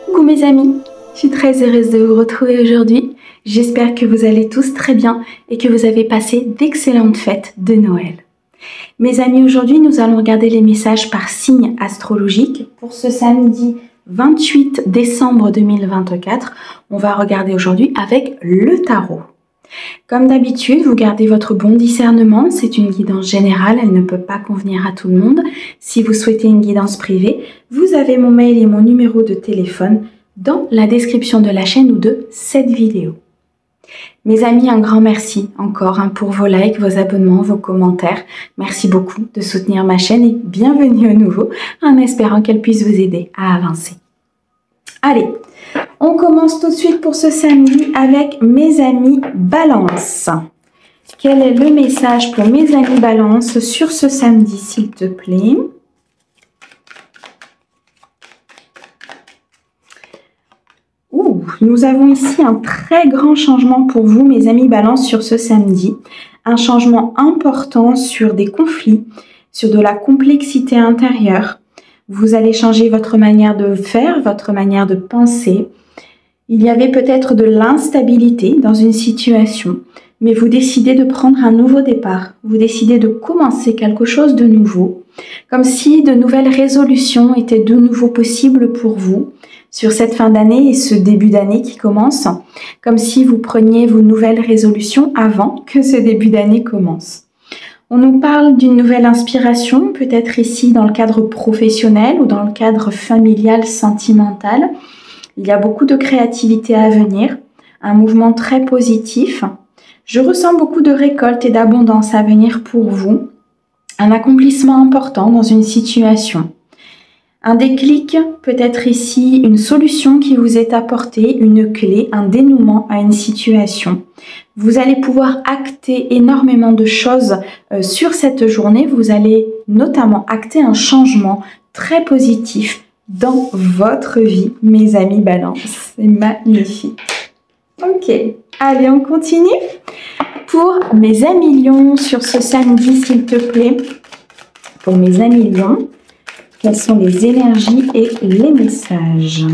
Coucou mes amis, je suis très heureuse de vous retrouver aujourd'hui. J'espère que vous allez tous très bien et que vous avez passé d'excellentes fêtes de Noël. Mes amis, aujourd'hui nous allons regarder les messages par signe astrologique pour ce samedi 28 décembre 2024. On va regarder aujourd'hui avec le tarot. Comme d'habitude, vous gardez votre bon discernement, c'est une guidance générale, elle ne peut pas convenir à tout le monde. Si vous souhaitez une guidance privée, vous avez mon mail et mon numéro de téléphone dans la description de la chaîne ou de cette vidéo. Mes amis, un grand merci encore pour vos likes, vos abonnements, vos commentaires. Merci beaucoup de soutenir ma chaîne et bienvenue au nouveau, en espérant qu'elle puisse vous aider à avancer. Allez, on commence tout de suite pour ce samedi avec mes amis Balance. Quel est le message pour mes amis Balance sur ce samedi, s'il te plaît? Nous avons ici un très grand changement pour vous, mes amis Balance, sur ce samedi. Un changement important sur des conflits, sur de la complexité intérieure. Vous allez changer votre manière de faire, votre manière de penser. Il y avait peut-être de l'instabilité dans une situation, mais vous décidez de prendre un nouveau départ. Vous décidez de commencer quelque chose de nouveau, comme si de nouvelles résolutions étaient de nouveau possibles pour vous sur cette fin d'année et ce début d'année qui commence, comme si vous preniez vos nouvelles résolutions avant que ce début d'année commence. On nous parle d'une nouvelle inspiration, peut-être ici dans le cadre professionnel ou dans le cadre familial, sentimental. Il y a beaucoup de créativité à venir, un mouvement très positif. Je ressens beaucoup de récolte et d'abondance à venir pour vous. Un accomplissement important dans une situation. Un déclic, peut-être ici une solution qui vous est apportée, une clé, un dénouement à une situation. Vous allez pouvoir acter énormément de choses sur cette journée. Vous allez notamment acter un changement très positif dans votre vie, mes amis Balance. C'est magnifique. Ok, allez, on continue. Pour mes amis Lions sur ce samedi, s'il te plaît. Pour mes amis Lions, quelles sont les énergies et les messages?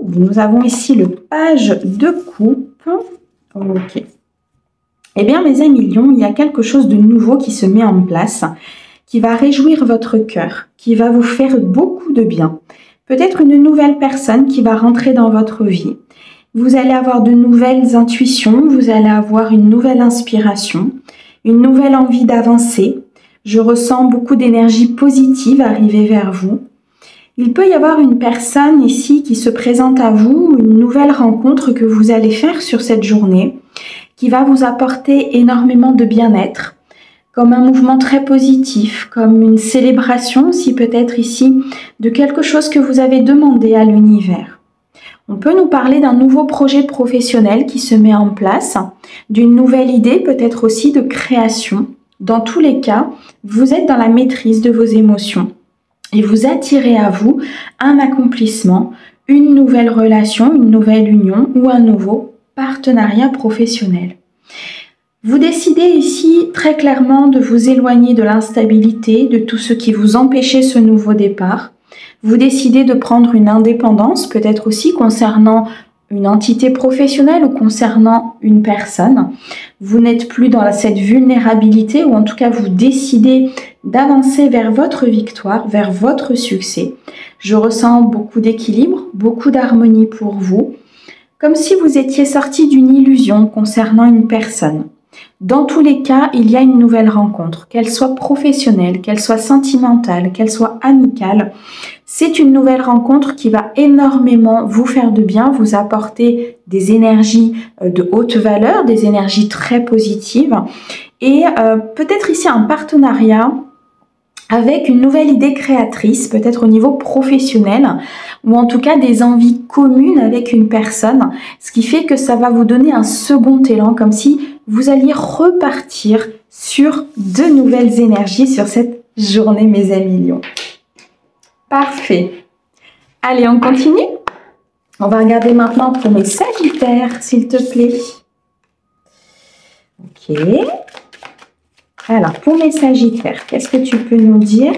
Nous avons ici le page de coupe. Ok. Eh bien, mes amis Lions, il y a quelque chose de nouveau qui se met en place, qui va réjouir votre cœur, qui va vous faire beaucoup de bien. Peut-être une nouvelle personne qui va rentrer dans votre vie. Vous allez avoir de nouvelles intuitions, vous allez avoir une nouvelle inspiration, une nouvelle envie d'avancer. Je ressens beaucoup d'énergie positive arriver vers vous. Il peut y avoir une personne ici qui se présente à vous, une nouvelle rencontre que vous allez faire sur cette journée, qui va vous apporter énormément de bien-être, comme un mouvement très positif, comme une célébration, si peut-être ici, de quelque chose que vous avez demandé à l'univers. On peut nous parler d'un nouveau projet professionnel qui se met en place, d'une nouvelle idée, peut-être aussi de création. Dans tous les cas, vous êtes dans la maîtrise de vos émotions et vous attirez à vous un accomplissement, une nouvelle relation, une nouvelle union ou un nouveau partenariat professionnel. Vous décidez ici très clairement de vous éloigner de l'instabilité, de tout ce qui vous empêchait ce nouveau départ. Vous décidez de prendre une indépendance, peut-être aussi concernant une entité professionnelle ou concernant une personne. Vous n'êtes plus dans cette vulnérabilité ou en tout cas vous décidez d'avancer vers votre victoire, vers votre succès. Je ressens beaucoup d'équilibre, beaucoup d'harmonie pour vous, comme si vous étiez sorti d'une illusion concernant une personne. Dans tous les cas, il y a une nouvelle rencontre, qu'elle soit professionnelle, qu'elle soit sentimentale, qu'elle soit amicale. C'est une nouvelle rencontre qui va énormément vous faire de bien, vous apporter des énergies de haute valeur, des énergies très positives et peut-être ici un partenariat avec une nouvelle idée créatrice, peut-être au niveau professionnel, ou en tout cas des envies communes avec une personne, ce qui fait que ça va vous donner un second élan, comme si vous alliez repartir sur de nouvelles énergies sur cette journée, mes amis Lions. Parfait. Allez, on continue. On va regarder maintenant pour mes Sagittaires, s'il te plaît. Ok. Alors, pour mes Sagittaires, qu'est-ce que tu peux nous dire?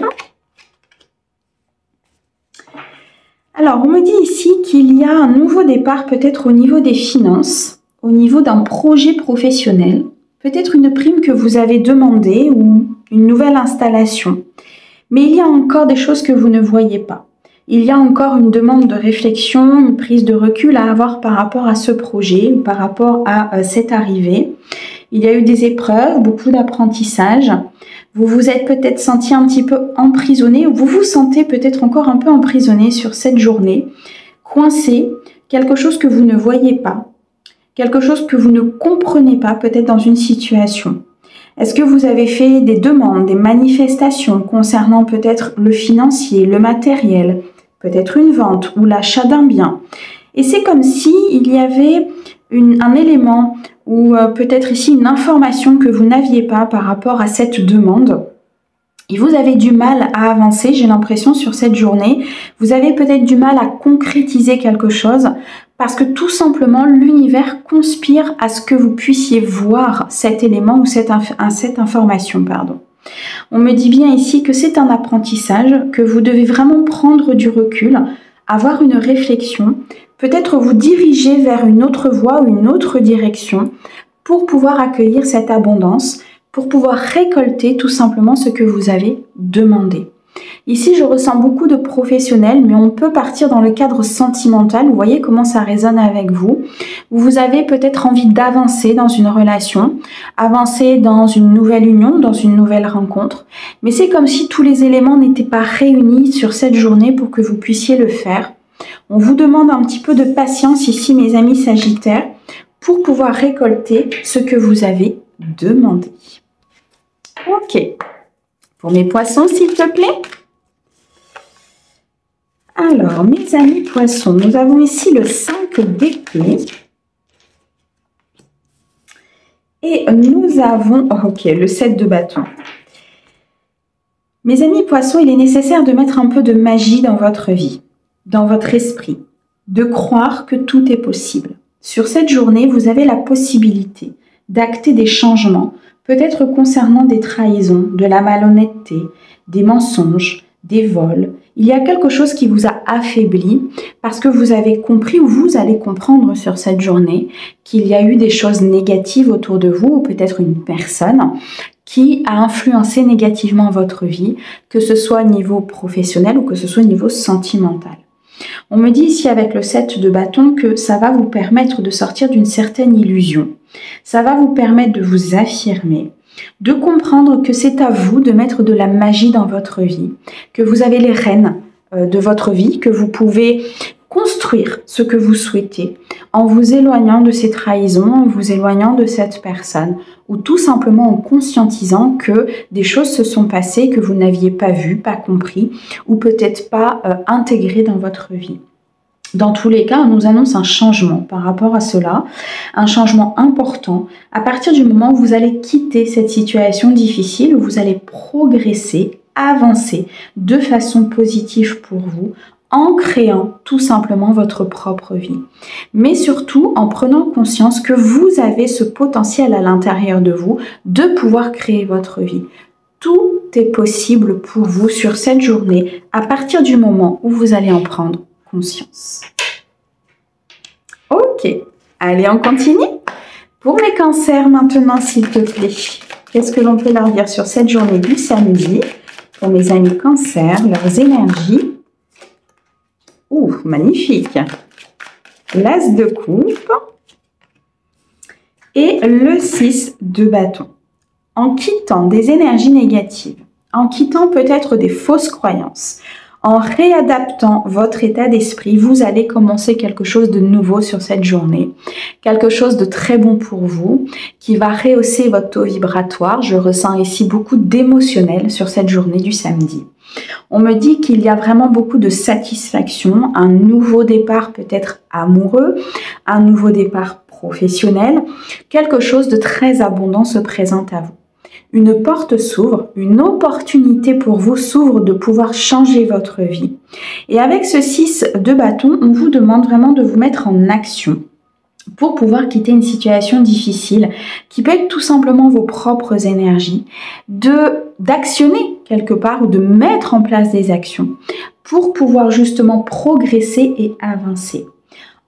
Alors, on me dit ici qu'il y a un nouveau départ peut-être au niveau des finances, au niveau d'un projet professionnel, peut-être une prime que vous avez demandée ou une nouvelle installation. Mais il y a encore des choses que vous ne voyez pas. Il y a encore une demande de réflexion, une prise de recul à avoir par rapport à ce projet, par rapport à cette arrivée. Il y a eu des épreuves, beaucoup d'apprentissage. Vous vous êtes peut-être senti un petit peu emprisonné ou vous vous sentez peut-être encore un peu emprisonné sur cette journée, coincé, quelque chose que vous ne voyez pas, quelque chose que vous ne comprenez pas peut-être dans une situation. Est-ce que vous avez fait des demandes, des manifestations concernant peut-être le financier, le matériel, peut-être une vente ou l'achat d'un bien? Et c'est comme si il y avait un élément ou peut-être ici une information que vous n'aviez pas par rapport à cette demande. Et vous avez du mal à avancer, j'ai l'impression, sur cette journée. Vous avez peut-être du mal à concrétiser quelque chose parce que tout simplement, l'univers conspire à ce que vous puissiez voir cet élément ou cette information. On me dit bien ici que c'est un apprentissage, que vous devez vraiment prendre du recul, avoir une réflexion, peut-être vous diriger vers une autre voie ou une autre direction pour pouvoir accueillir cette abondance, pour pouvoir récolter tout simplement ce que vous avez demandé. Ici, je ressens beaucoup de professionnels, mais on peut partir dans le cadre sentimental. Vous voyez comment ça résonne avec vous. Vous avez peut-être envie d'avancer dans une relation, avancer dans une nouvelle union, dans une nouvelle rencontre. Mais c'est comme si tous les éléments n'étaient pas réunis sur cette journée pour que vous puissiez le faire. On vous demande un petit peu de patience ici, mes amis Sagittaires, pour pouvoir récolter ce que vous avez demandé. Ok. Pour mes poissons, s'il te plaît. Alors, mes amis poissons, nous avons ici le 5 d'épée. Et nous avons, ok, le 7 de bâton. Mes amis poissons, il est nécessaire de mettre un peu de magie dans votre vie, dans votre esprit, de croire que tout est possible. Sur cette journée, vous avez la possibilité d'acter des changements, peut-être concernant des trahisons, de la malhonnêteté, des mensonges, des vols. Il y a quelque chose qui vous a affaibli parce que vous avez compris ou vous allez comprendre sur cette journée qu'il y a eu des choses négatives autour de vous ou peut-être une personne qui a influencé négativement votre vie, que ce soit au niveau professionnel ou que ce soit au niveau sentimental. On me dit ici avec le 7 de bâton que ça va vous permettre de sortir d'une certaine illusion. Ça va vous permettre de vous affirmer, de comprendre que c'est à vous de mettre de la magie dans votre vie, que vous avez les rênes de votre vie, que vous pouvez construire ce que vous souhaitez en vous éloignant de ces trahisons, en vous éloignant de cette personne ou tout simplement en conscientisant que des choses se sont passées que vous n'aviez pas vues, pas compris ou peut-être pas intégrées dans votre vie. Dans tous les cas, on nous annonce un changement par rapport à cela, un changement important à partir du moment où vous allez quitter cette situation difficile, où vous allez progresser, avancer de façon positive pour vous, en créant tout simplement votre propre vie. Mais surtout en prenant conscience que vous avez ce potentiel à l'intérieur de vous de pouvoir créer votre vie. Tout est possible pour vous sur cette journée à partir du moment où vous allez en prendre conscience. Ok, allez, on continue. Pour les cancers maintenant, s'il te plaît, qu'est-ce que l'on peut leur dire sur cette journée du samedi? Pour mes amis cancers, leurs énergies. Ouh, magnifique. L'as de coupe et le 6 de bâton. En quittant des énergies négatives, en quittant peut-être des fausses croyances, en réadaptant votre état d'esprit, vous allez commencer quelque chose de nouveau sur cette journée. Quelque chose de très bon pour vous, qui va rehausser votre taux vibratoire. Je ressens ici beaucoup d'émotionnel sur cette journée du samedi. On me dit qu'il y a vraiment beaucoup de satisfaction, un nouveau départ peut-être amoureux, un nouveau départ professionnel. Quelque chose de très abondant se présente à vous. Une porte s'ouvre, une opportunité pour vous s'ouvre de pouvoir changer votre vie. Et avec ce 6 de bâton, on vous demande vraiment de vous mettre en action pour pouvoir quitter une situation difficile qui peut être tout simplement vos propres énergies, d'actionner quelque part ou de mettre en place des actions pour pouvoir justement progresser et avancer.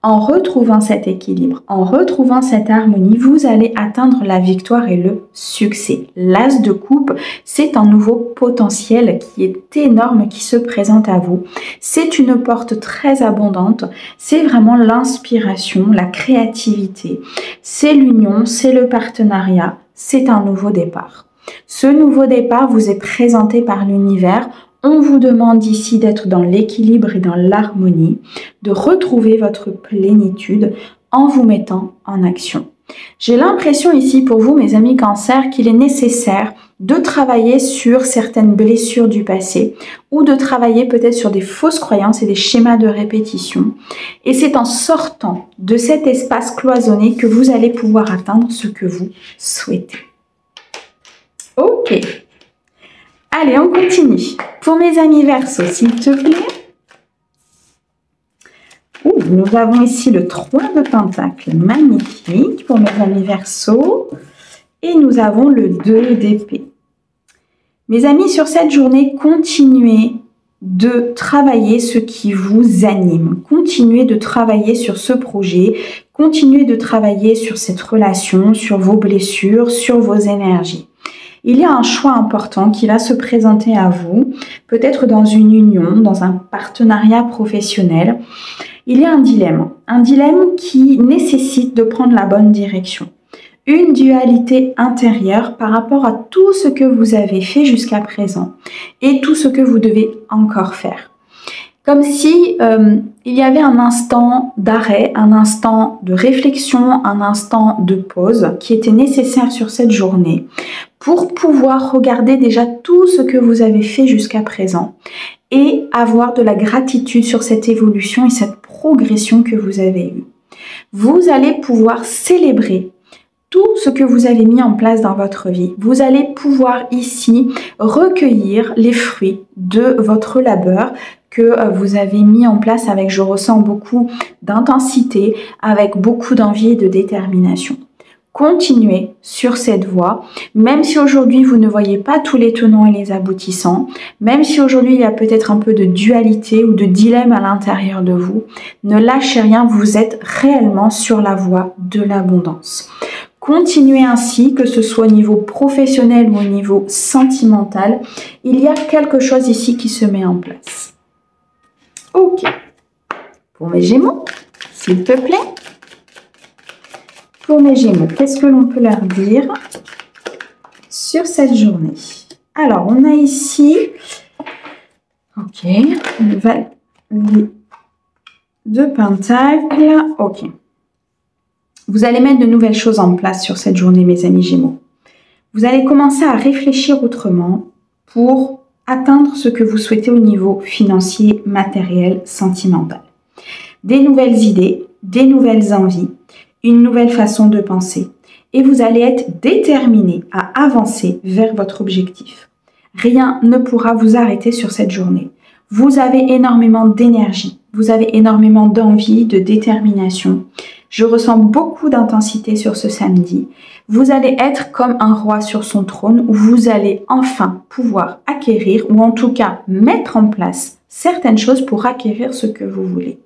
En retrouvant cet équilibre, en retrouvant cette harmonie, vous allez atteindre la victoire et le succès. L'as de coupe, c'est un nouveau potentiel qui est énorme qui se présente à vous. C'est une porte très abondante, c'est vraiment l'inspiration, la créativité, c'est l'union, c'est le partenariat, c'est un nouveau départ. Ce nouveau départ vous est présenté par l'univers. On vous demande ici d'être dans l'équilibre et dans l'harmonie, de retrouver votre plénitude en vous mettant en action. J'ai l'impression ici pour vous, mes amis Cancer, qu'il est nécessaire de travailler sur certaines blessures du passé ou de travailler peut-être sur des fausses croyances et des schémas de répétition. Et c'est en sortant de cet espace cloisonné que vous allez pouvoir atteindre ce que vous souhaitez. Ok. Allez, on continue. Pour mes amis Verseau, s'il te plaît. Nous avons ici le 3 de Pentacle, magnifique pour mes amis Verseau. Et nous avons le 2 d'épée. Mes amis, sur cette journée, continuez de travailler ce qui vous anime. Continuez de travailler sur ce projet. Continuez de travailler sur cette relation, sur vos blessures, sur vos énergies. Il y a un choix important qui va se présenter à vous, peut-être dans une union, dans un partenariat professionnel. Il y a un dilemme qui nécessite de prendre la bonne direction. Une dualité intérieure par rapport à tout ce que vous avez fait jusqu'à présent et tout ce que vous devez encore faire. Comme si il y avait un instant d'arrêt, un instant de réflexion, un instant de pause qui était nécessaire sur cette journée pour pouvoir regarder déjà tout ce que vous avez fait jusqu'à présent et avoir de la gratitude sur cette évolution et cette progression que vous avez eue. Vous allez pouvoir célébrer tout ce que vous avez mis en place dans votre vie. Vous allez pouvoir ici recueillir les fruits de votre labeur que vous avez mis en place avec, je ressens, beaucoup d'intensité, avec beaucoup d'envie et de détermination. Continuez sur cette voie, même si aujourd'hui vous ne voyez pas tous les tenants et les aboutissants, même si aujourd'hui il y a peut-être un peu de dualité ou de dilemme à l'intérieur de vous, ne lâchez rien, vous êtes réellement sur la voie de l'abondance. Continuez ainsi, que ce soit au niveau professionnel ou au niveau sentimental, il y a quelque chose ici qui se met en place. Ok. Pour mes Gémeaux, s'il te plaît. Pour mes Gémeaux, qu'est-ce que l'on peut leur dire sur cette journée? Alors, on a ici, ok, le valet de Pentacle, ok. Vous allez mettre de nouvelles choses en place sur cette journée, mes amis Gémeaux. Vous allez commencer à réfléchir autrement pour atteindre ce que vous souhaitez au niveau financier, matériel, sentimental. Des nouvelles idées, des nouvelles envies, une nouvelle façon de penser. Et vous allez être déterminé à avancer vers votre objectif. Rien ne pourra vous arrêter sur cette journée. Vous avez énormément d'énergie, vous avez énormément d'envie, de détermination. Je ressens beaucoup d'intensité sur ce samedi. Vous allez être comme un roi sur son trône où vous allez enfin pouvoir acquérir ou en tout cas mettre en place certaines choses pour acquérir ce que vous voulez.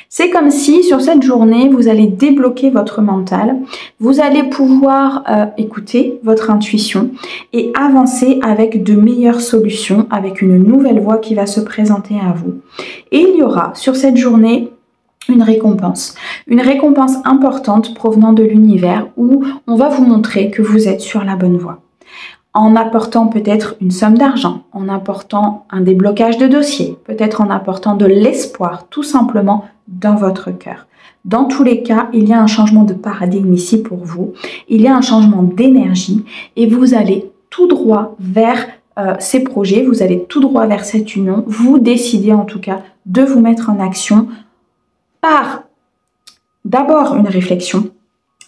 C'est comme si sur cette journée, vous allez débloquer votre mental, vous allez pouvoir écouter votre intuition et avancer avec de meilleures solutions, avec une nouvelle voie qui va se présenter à vous. Et il y aura sur cette journée une récompense importante provenant de l'univers où on va vous montrer que vous êtes sur la bonne voie. En apportant peut-être une somme d'argent, en apportant un déblocage de dossier, peut-être en apportant de l'espoir tout simplement dans votre cœur. Dans tous les cas, il y a un changement de paradigme ici pour vous, il y a un changement d'énergie et vous allez tout droit vers ces projets, vous allez tout droit vers cette union, vous décidez en tout cas de vous mettre en action par d'abord une réflexion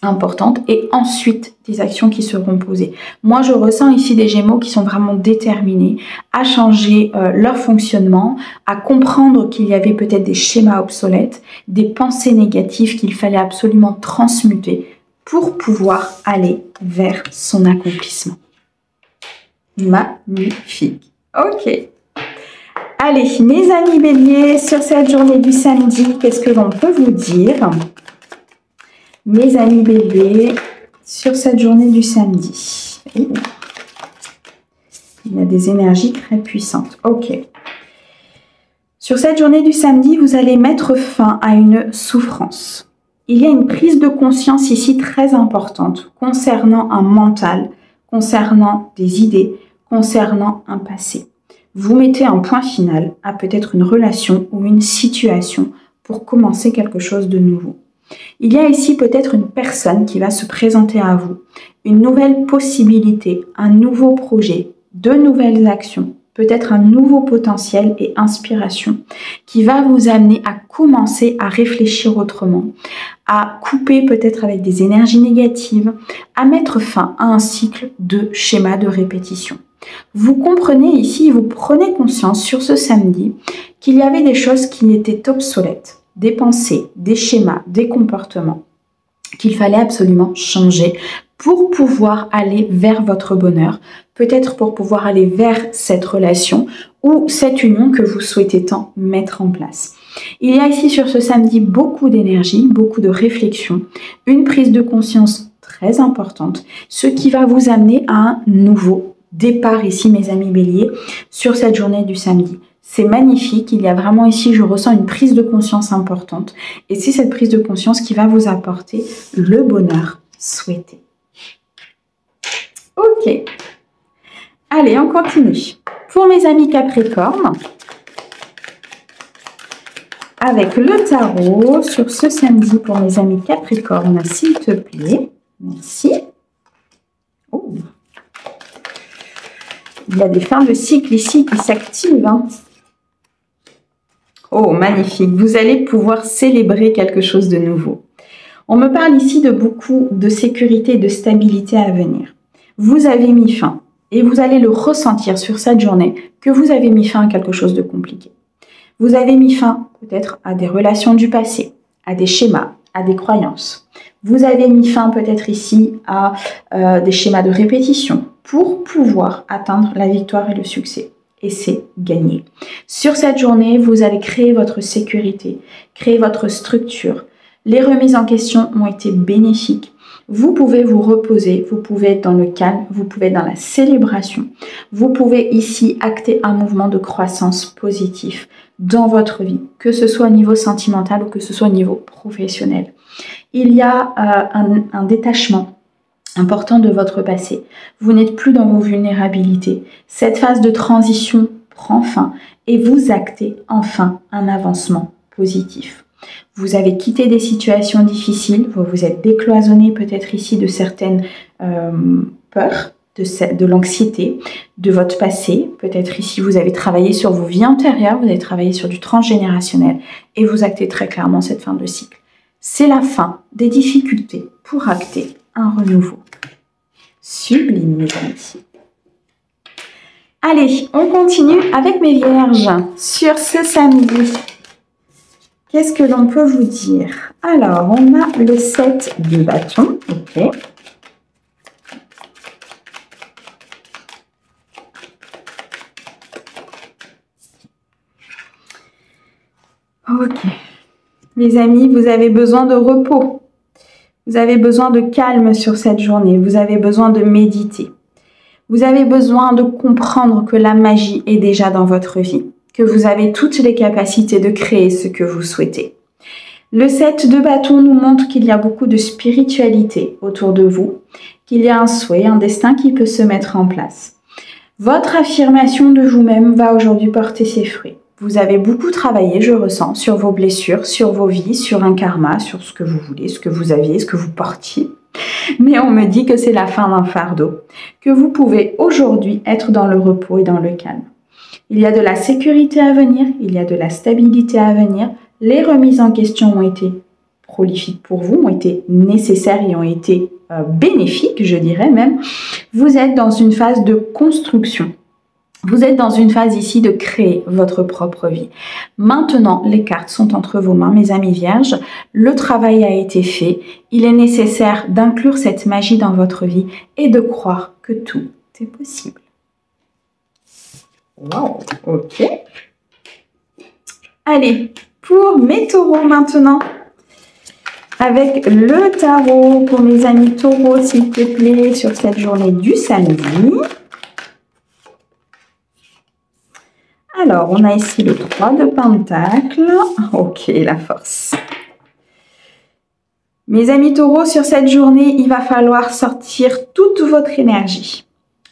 importante et ensuite des actions qui seront posées. Moi, je ressens ici des Gémeaux qui sont vraiment déterminés à changer leur fonctionnement, à comprendre qu'il y avait peut-être des schémas obsolètes, des pensées négatives qu'il fallait absolument transmuter pour pouvoir aller vers son accomplissement. Magnifique. Ok. Allez, mes amis béliers, sur cette journée du samedi, qu'est-ce que l'on peut vous dire? Mes amis béliers, sur cette journée du samedi. Il y a des énergies très puissantes. Ok. Sur cette journée du samedi, vous allez mettre fin à une souffrance. Il y a une prise de conscience ici très importante concernant un mental, concernant des idées, concernant un passé. Vous mettez un point final à peut-être une relation ou une situation pour commencer quelque chose de nouveau. Il y a ici peut-être une personne qui va se présenter à vous, une nouvelle possibilité, un nouveau projet, de nouvelles actions, peut-être un nouveau potentiel et inspiration qui va vous amener à commencer à réfléchir autrement, à couper peut-être avec des énergies négatives, à mettre fin à un cycle de schémas de répétition. Vous comprenez ici, vous prenez conscience sur ce samedi qu'il y avait des choses qui étaient obsolètes, des pensées, des schémas, des comportements qu'il fallait absolument changer pour pouvoir aller vers votre bonheur, peut-être pour pouvoir aller vers cette relation ou cette union que vous souhaitez tant mettre en place. Il y a ici sur ce samedi beaucoup d'énergie, beaucoup de réflexion, une prise de conscience très importante, ce qui va vous amener à un nouveau départ ici, mes amis béliers, sur cette journée du samedi. C'est magnifique, il y a vraiment ici, je ressens une prise de conscience importante et c'est cette prise de conscience qui va vous apporter le bonheur souhaité. Ok, allez, on continue. Pour mes amis Capricorne, avec le tarot sur ce samedi pour mes amis Capricorne, s'il te plaît. Merci. Oh. Il y a des fins de cycle ici qui s'activent. Hein. Oh, magnifique. Vous allez pouvoir célébrer quelque chose de nouveau. On me parle ici de beaucoup de sécurité et de stabilité à venir. Vous avez mis fin et vous allez le ressentir sur cette journée que vous avez mis fin à quelque chose de compliqué. Vous avez mis fin peut-être à des relations du passé, à des schémas, à des croyances. Vous avez mis fin peut-être ici à des schémas de répétition pour pouvoir atteindre la victoire et le succès. Et c'est gagné. Sur cette journée, vous allez créer votre sécurité, créer votre structure. Les remises en question ont été bénéfiques. Vous pouvez vous reposer, vous pouvez être dans le calme, vous pouvez être dans la célébration. Vous pouvez ici acter un mouvement de croissance positif dans votre vie, que ce soit au niveau sentimental ou que ce soit au niveau professionnel. Il y a un détachement important de votre passé. Vous n'êtes plus dans vos vulnérabilités. Cette phase de transition prend fin et vous actez enfin un avancement positif. Vous avez quitté des situations difficiles, vous vous êtes décloisonné peut-être ici de certaines peurs, de l'anxiété, de votre passé. Peut-être ici vous avez travaillé sur vos vies antérieures, vous avez travaillé sur du transgénérationnel et vous actez très clairement cette fin de cycle. C'est la fin des difficultés pour acter un renouveau. Sublime, mes amis. Allez, on continue avec mes vierges sur ce samedi. Qu'est-ce que l'on peut vous dire? Alors, on a le 7 de bâton. Ok. Ok. Les amis, vous avez besoin de repos. Vous avez besoin de calme sur cette journée. Vous avez besoin de méditer. Vous avez besoin de comprendre que la magie est déjà dans votre vie, que vous avez toutes les capacités de créer ce que vous souhaitez. Le 7 de bâton nous montre qu'il y a beaucoup de spiritualité autour de vous, qu'il y a un souhait, un destin qui peut se mettre en place. Votre affirmation de vous-même va aujourd'hui porter ses fruits. Vous avez beaucoup travaillé, je ressens, sur vos blessures, sur vos vies, sur un karma, sur ce que vous voulez, ce que vous aviez, ce que vous portiez. Mais on me dit que c'est la fin d'un fardeau, que vous pouvez aujourd'hui être dans le repos et dans le calme. Il y a de la sécurité à venir, il y a de la stabilité à venir. Les remises en question ont été prolifiques pour vous, ont été nécessaires et ont été bénéfiques, je dirais même. Vous êtes dans une phase de construction. Vous êtes dans une phase ici de créer votre propre vie. Maintenant, les cartes sont entre vos mains, mes amis vierges. Le travail a été fait. Il est nécessaire d'inclure cette magie dans votre vie et de croire que tout est possible. Wow, ok. Allez, pour mes taureaux maintenant. Avec le tarot pour mes amis taureaux, s'il te plaît, sur cette journée du samedi. Alors, on a ici le 3 de Pentacles. Ok, la force. Mes amis taureaux, sur cette journée, il va falloir sortir toute votre énergie.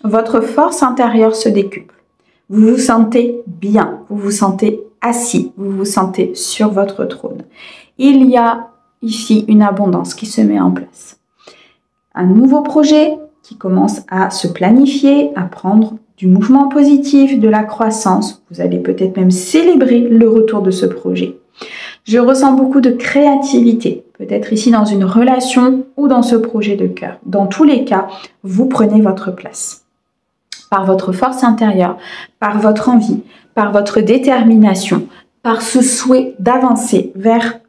Votre force intérieure se décuple. Vous vous sentez bien, vous vous sentez assis, vous vous sentez sur votre trône. Il y a ici une abondance qui se met en place. Un nouveau projet qui commence à se planifier, à prendre du mouvement positif, de la croissance. Vous allez peut-être même célébrer le retour de ce projet. Je ressens beaucoup de créativité, peut-être ici dans une relation ou dans ce projet de cœur. Dans tous les cas, vous prenez votre place. Par votre force intérieure, par votre envie, par votre détermination, par ce souhait d'avancer vers...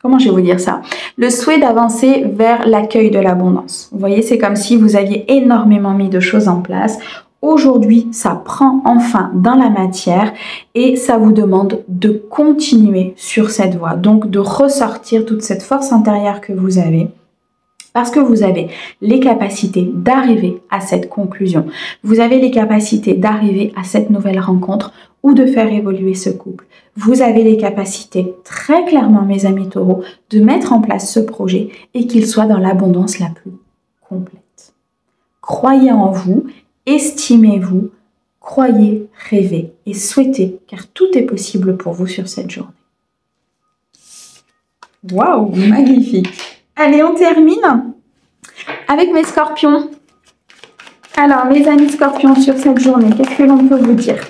comment je vais vous dire ça? Le souhait d'avancer vers l'accueil de l'abondance. Vous voyez, c'est comme si vous aviez énormément mis de choses en place. Aujourd'hui, ça prend enfin dans la matière et ça vous demande de continuer sur cette voie. Donc, de ressortir toute cette force intérieure que vous avez. Parce que vous avez les capacités d'arriver à cette conclusion. Vous avez les capacités d'arriver à cette nouvelle rencontre ou de faire évoluer ce couple. Vous avez les capacités, très clairement mes amis taureaux, de mettre en place ce projet et qu'il soit dans l'abondance la plus complète. Croyez en vous, estimez-vous, croyez, rêvez et souhaitez, car tout est possible pour vous sur cette journée. Waouh, magnifique! Allez, on termine avec mes scorpions. Alors, mes amis scorpions, sur cette journée, qu'est-ce que l'on peut vous dire?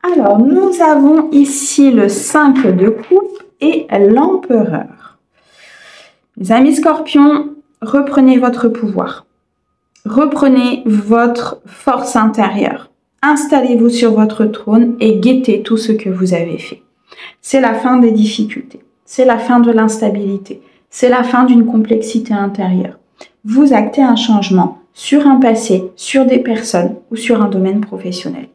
Alors, nous avons ici le 5 de coupe et l'empereur. Mes amis scorpions, reprenez votre pouvoir. Reprenez votre force intérieure. Installez-vous sur votre trône et guettez tout ce que vous avez fait. C'est la fin des difficultés. C'est la fin de l'instabilité. C'est la fin d'une complexité intérieure. Vous actez un changement sur un passé, sur des personnes ou sur un domaine professionnel.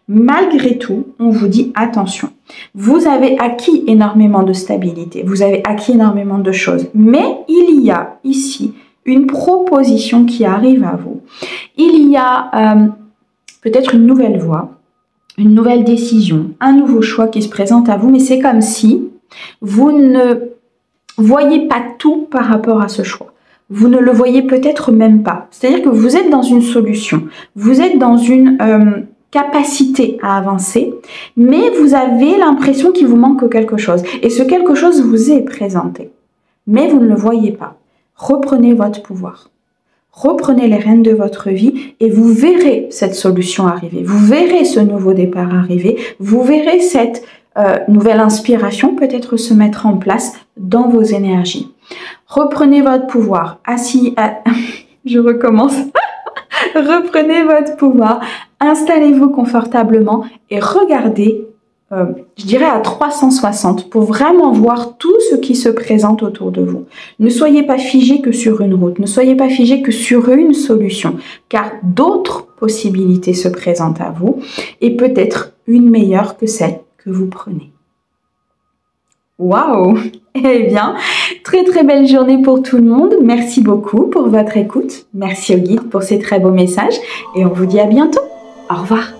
Malgré tout, on vous dit attention. Vous avez acquis énormément de stabilité. Vous avez acquis énormément de choses. Mais il y a ici une proposition qui arrive à vous. Il y a peut-être une nouvelle voie, une nouvelle décision, un nouveau choix qui se présente à vous, mais c'est comme si vous ne voyez pas tout par rapport à ce choix. Vous ne le voyez peut-être même pas. C'est-à-dire que vous êtes dans une solution, vous êtes dans une capacité à avancer, mais vous avez l'impression qu'il vous manque quelque chose. Et ce quelque chose vous est présenté, mais vous ne le voyez pas. Reprenez votre pouvoir. Reprenez les rênes de votre vie et vous verrez cette solution arriver. Vous verrez ce nouveau départ arriver. Vous verrez cette nouvelle inspiration peut-être se mettre en place dans vos énergies. Reprenez votre pouvoir. Je recommence. Reprenez votre pouvoir. Installez-vous confortablement et regardez je dirais à 360 pour vraiment voir tout ce qui se présente autour de vous. Ne soyez pas figé que sur une route, ne soyez pas figé que sur une solution, car d'autres possibilités se présentent à vous et peut-être une meilleure que celle que vous prenez. Waouh! Eh bien, très très belle journée pour tout le monde. Merci beaucoup pour votre écoute. Merci au guide pour ces très beaux messages et on vous dit à bientôt. Au revoir.